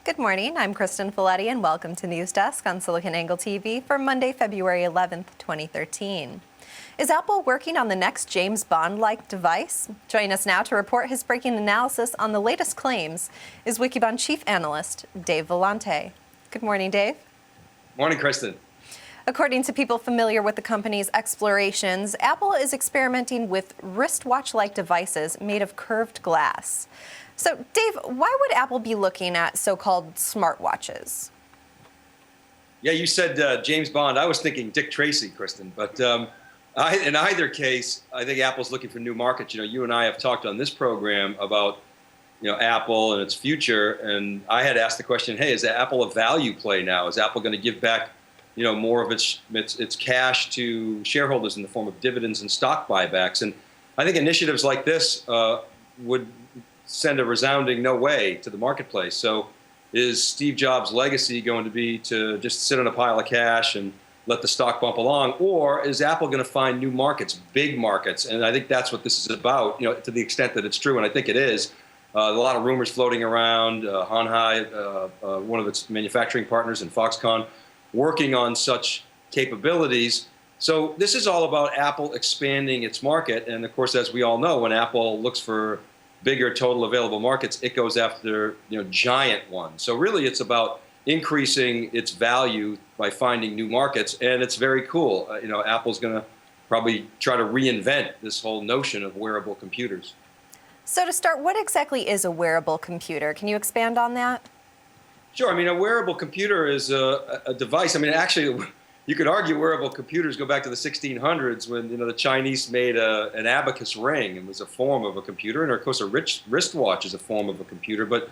Good morning, I'm Kristen Folletti and welcome to News Desk on SiliconANGLE TV for Monday, February 11th, 2013. Is Apple working on the next James Bond-like device? Joining us now to report his breaking analysis on the latest claims is Wikibon chief analyst Dave Vellante. Good morning, Dave. Morning, Kristen. According to people familiar with the company's explorations, Apple is experimenting with wristwatch-like devices made of curved glass. So, Dave, why would Apple be looking at so-called smartwatches? Yeah, you said James Bond. I was thinking Dick Tracy, Kristen. But in either case, I think Apple's looking for new markets. You and I have talked on this program about Apple and its future, and I had asked the question, hey, is Apple a value play now? Is Apple going to give back more of its cash to shareholders in the form of dividends and stock buybacks? And I think initiatives like this would send a resounding no way to the marketplace. So is Steve Jobs' legacy going to be to just sit on a pile of cash and let the stock bump along? Or is Apple going to find new markets, big markets? And I think that's what this is about, to the extent that it's true, and I think it is. A lot of rumors floating around, Hanhai, one of its manufacturing partners, and Foxconn, working on such capabilities. So this is all about Apple expanding its market. And of course, as we all know, when Apple looks for bigger total available markets, it goes after giant ones. So really, it's about increasing its value by finding new markets, and it's very cool. Apple's going to probably try to reinvent this whole notion of wearable computers. So to start, what exactly is a wearable computer? Can you expand on that? Sure. A wearable computer is a device. Actually, you could argue wearable computers go back to the 1600s when the Chinese made an abacus ring and was a form of a computer, and of course a wristwatch is a form of a computer. But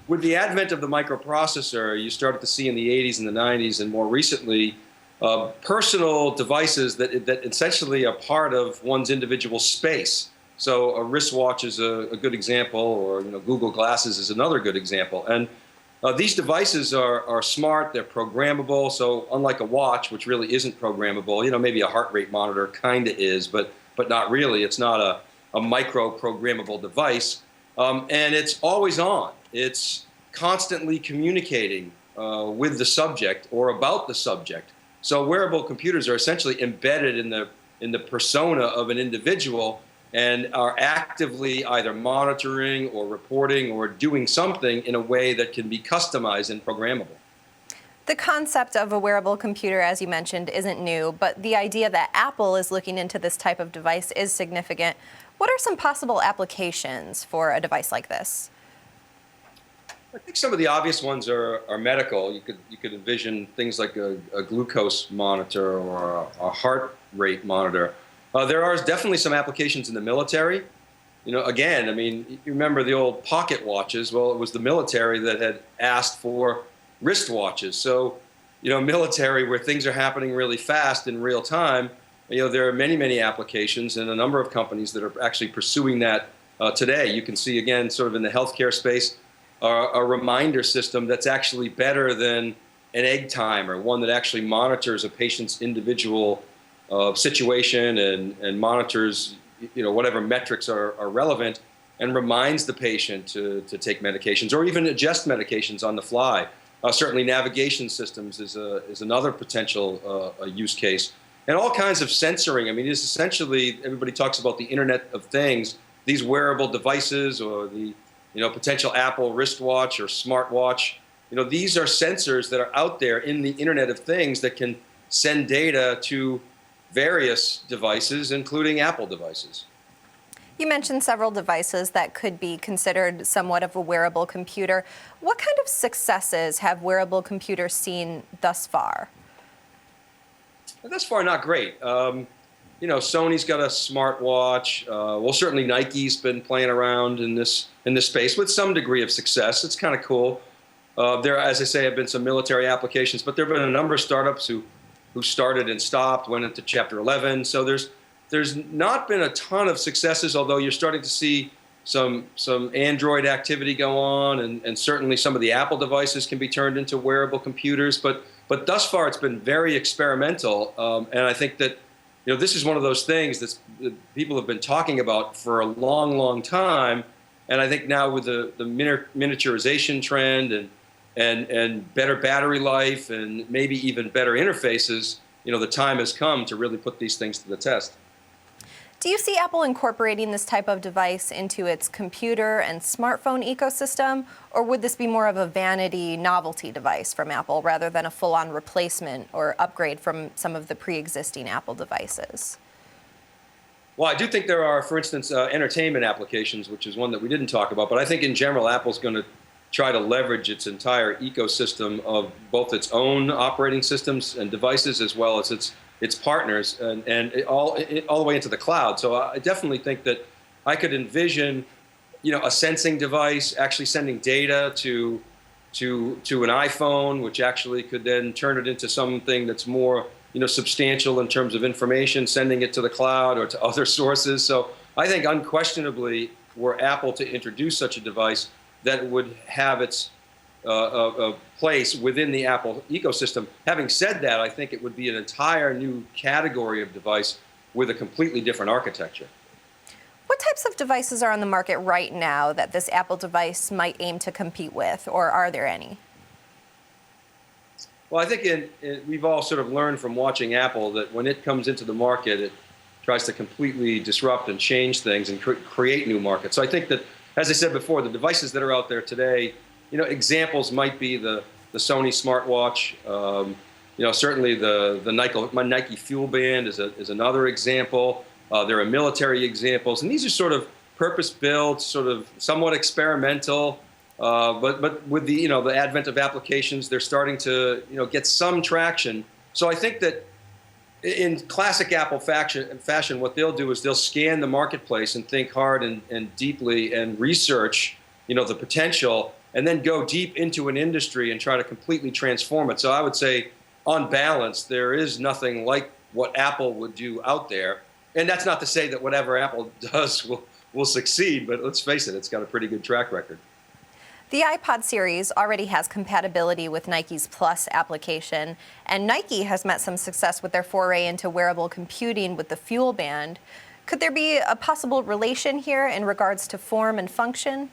with the advent of the microprocessor, you started to see in the 80s and the 90s, and more recently, personal devices that essentially are part of one's individual space. So a wristwatch is a good example, or Google Glasses is another good example. And these devices are smart, they're programmable, so unlike a watch, which really isn't programmable, maybe a heart rate monitor kind of is, but not really. It's not a micro-programmable device, and it's always on. It's constantly communicating with the subject or about the subject. So wearable computers are essentially embedded in the persona of an individual and are actively either monitoring or reporting or doing something in a way that can be customized and programmable. The concept of a wearable computer, as you mentioned, isn't new, but the idea that Apple is looking into this type of device is significant. What are some possible applications for a device like this? I think some of the obvious ones are medical. You could envision things like a glucose monitor or a heart rate monitor. There are definitely some applications in the military. Again, you remember the old pocket watches. Well, it was the military that had asked for wristwatches. So, military where things are happening really fast in real time, there are many, many applications and a number of companies that are actually pursuing that today. You can see, again, sort of in the healthcare space, a reminder system that's actually better than an egg timer, one that actually monitors a patient's individual situation and monitors, whatever metrics are relevant, and reminds the patient to take medications or even adjust medications on the fly. Certainly, navigation systems is another potential use case, and all kinds of sensoring. It's essentially, everybody talks about the Internet of Things. These wearable devices or the potential Apple wristwatch or smartwatch. These are sensors that are out there in the Internet of Things that can send data to various devices, including Apple devices. You mentioned several devices that could be considered somewhat of a wearable computer. What kind of successes have wearable computers seen thus far? Thus far, not great. Sony's got a smartwatch. Well, certainly Nike's been playing around in this space with some degree of success. It's kind of cool. There, as I say, have been some military applications, but there have been a number of startups who started and stopped, went into Chapter 11. So there's not been a ton of successes, although you're starting to see some Android activity go on, and certainly some of the Apple devices can be turned into wearable computers. But thus far, it's been very experimental, and I think that this is one of those things that people have been talking about for a long, long time. And I think now with the miniaturization trend and and better battery life and maybe even better interfaces, the time has come to really put these things to the test. Do you see Apple incorporating this type of device into its computer and smartphone ecosystem, or would this be more of a vanity novelty device from Apple rather than a full-on replacement or upgrade from some of the pre-existing Apple devices? Well, I do think there are, for instance, entertainment applications, which is one that we didn't talk about. But I think in general, Apple's going to try to leverage its entire ecosystem of both its own operating systems and devices as well as its partners, and all the way into the cloud. So I definitely think that I could envision, a sensing device actually sending data to an iPhone, which actually could then turn it into something that's more substantial in terms of information, sending it to the cloud or to other sources. So I think unquestionably, were Apple to introduce such a device, that would have its place within the Apple ecosystem. Having said that, I think it would be an entire new category of device with a completely different architecture. What types of devices are on the market right now that this Apple device might aim to compete with, or are there any? Well, I think we've all sort of learned from watching Apple that when it comes into the market, it tries to completely disrupt and change things and create new markets. So I think that, as I said before, the devices that are out there today, examples might be the Sony smartwatch. Certainly the Nike Fuel Band is another example. There are military examples, and these are sort of purpose-built, sort of somewhat experimental. But with the advent of applications, they're starting to get some traction. So I think that in classic Apple fashion, what they'll do is they'll scan the marketplace and think hard and deeply and research the potential, and then go deep into an industry and try to completely transform it. So I would say, on balance, there is nothing like what Apple would do out there. And that's not to say that whatever Apple does will succeed, but let's face it, it's got a pretty good track record. The iPod series already has compatibility with Nike's Plus application, and Nike has met some success with their foray into wearable computing with the Fuel Band. Could there be a possible relation here in regards to form and function?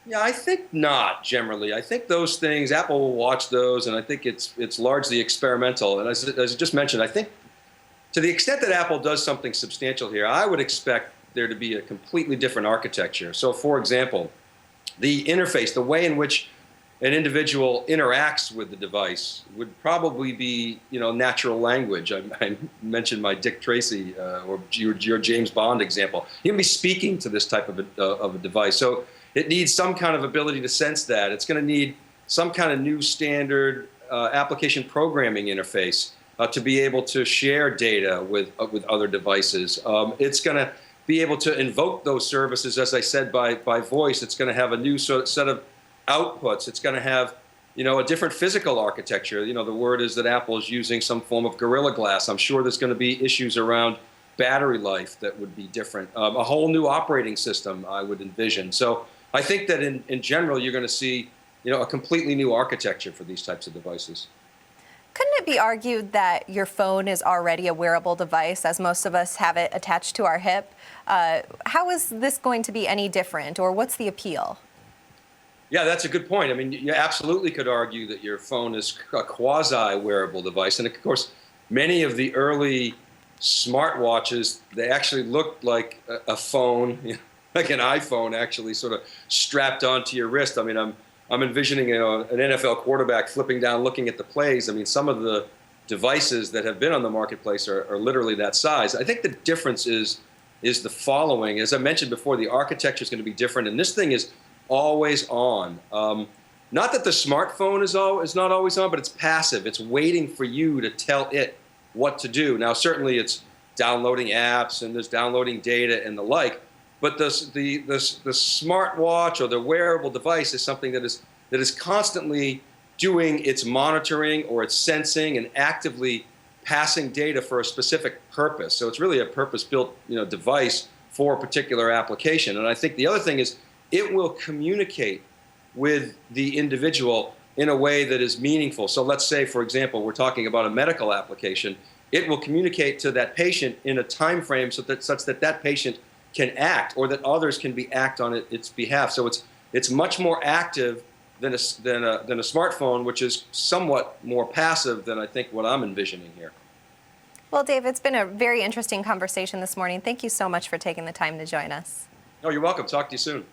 Yeah, I think not, generally. I think those things, Apple will watch those, and I think it's largely experimental. And as I just mentioned, I think to the extent that Apple does something substantial here, I would expect there to be a completely different architecture. So, for example, the interface, the way in which an individual interacts with the device would probably be, natural language. I mentioned my Dick Tracy or your James Bond example. You're going to be speaking to this type of a device. So it needs some kind of ability to sense that. It's going to need some kind of new standard application programming interface to be able to share data with other devices. It's going to be able to invoke those services, as I said, by voice. It's going to have a new set of outputs. It's going to have, a different physical architecture. The word is that Apple is using some form of Gorilla Glass. I'm sure there's going to be issues around battery life that would be different. A whole new operating system, I would envision. So I think that in general, you're going to see, a completely new architecture for these types of devices. Couldn't it be argued that your phone is already a wearable device, as most of us have it attached to our hip? How is this going to be any different, or what's the appeal? Yeah, that's a good point. I mean, you absolutely could argue that your phone is a quasi-wearable device. And of course, many of the early smartwatches, they actually looked like a phone, like an iPhone actually sort of strapped onto your wrist. I mean, I'm envisioning an NFL quarterback flipping down, looking at the plays. I mean, some of the devices that have been on the marketplace are literally that size. I think the difference is the following. As I mentioned before, the architecture is going to be different, and this thing is always on. Not that the smartphone is not always on, but it's passive. It's waiting for you to tell it what to do. Now, certainly it's downloading apps and there's downloading data and the like, but the smartwatch or the wearable device is something that is constantly doing its monitoring or its sensing and actively passing data for a specific purpose. So it's really a purpose-built device for a particular application. And I think the other thing is it will communicate with the individual in a way that is meaningful. So let's say, for example, we're talking about a medical application. It will communicate to that patient in a time frame such that patient can act, or that others can act on its behalf. So it's much more active than a smartphone, which is somewhat more passive than I think what I'm envisioning here. Well, Dave, it's been a very interesting conversation this morning. Thank you so much for taking the time to join us. Oh, you're welcome. Talk to you soon.